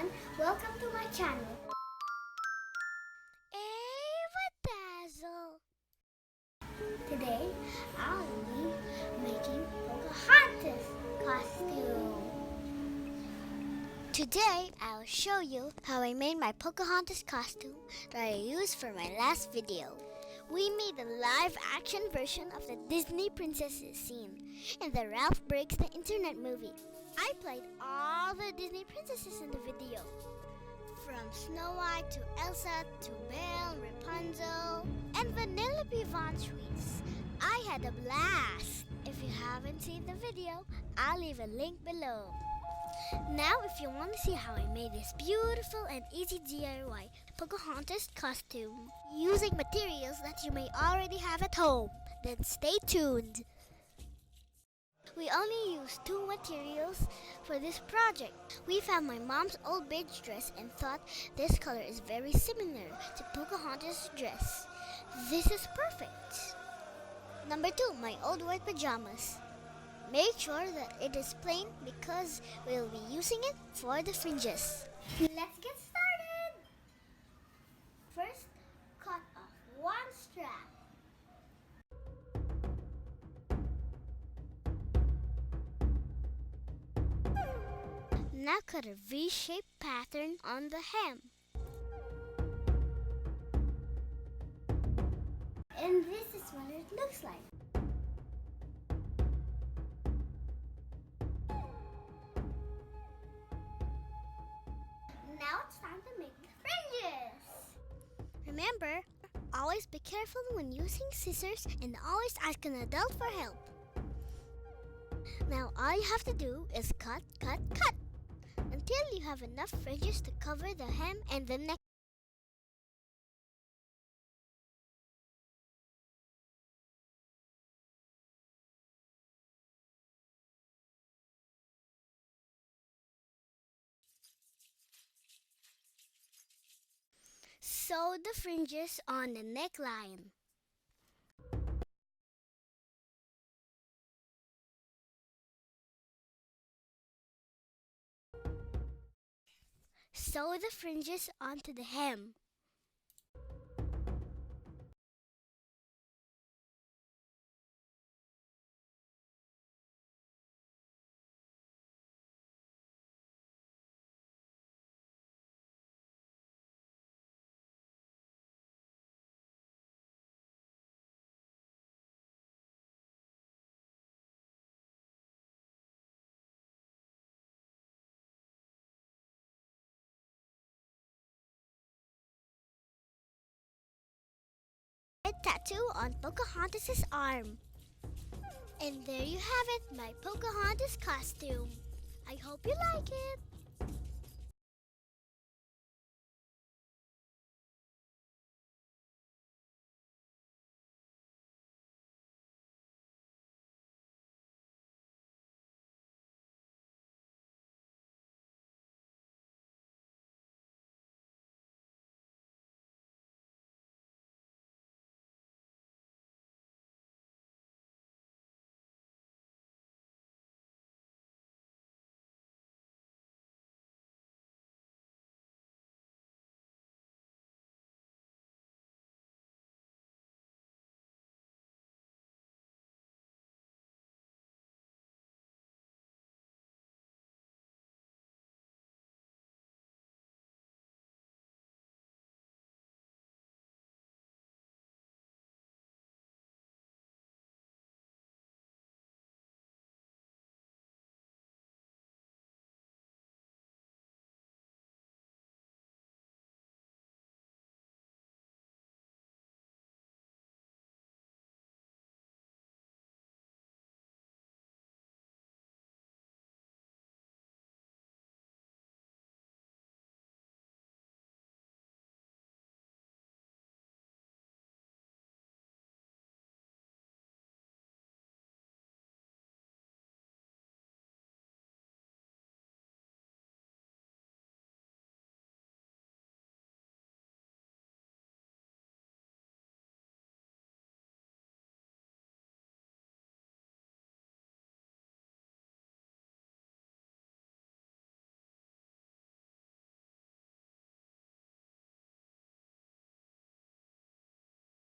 everyone, welcome to my channel. Dazzle. Today, I'll be making Pocahontas costume. Today, I'll show you how I made my Pocahontas costume that I used for my last video. We made a live-action version of the Disney princesses scene in the Ralph Breaks the Internet movie. I played all the Disney princesses in the video, from Snow White to Elsa to Belle, Rapunzel, and Vanellope Von Schweetz. I had a blast. If you haven't seen the video, I'll leave a link below. Now, if you want to see how I made this beautiful and easy DIY Pocahontas costume using materials that you may already have at home, then stay tuned. We only used 2 materials for this project. We found my mom's old beige dress and thought this color is very similar to Pocahontas' dress. This is perfect. Number 2, my old white pajamas. Make sure that it is plain because we'll be using it for the fringes. Let's get started. First, cut off 1 strap. Now cut a V-shaped pattern on the hem. And this is what it looks like. Now it's time to make the fringes. Remember, always be careful when using scissors and always ask an adult for help. Now all you have to do is cut, cut, cut until you have enough fringes to cover the hem and the neck. Sew the fringes on the neckline. Sew the fringes onto the hem. A tattoo on Pocahontas' arm. And there you have it, my Pocahontas costume. I hope you like it.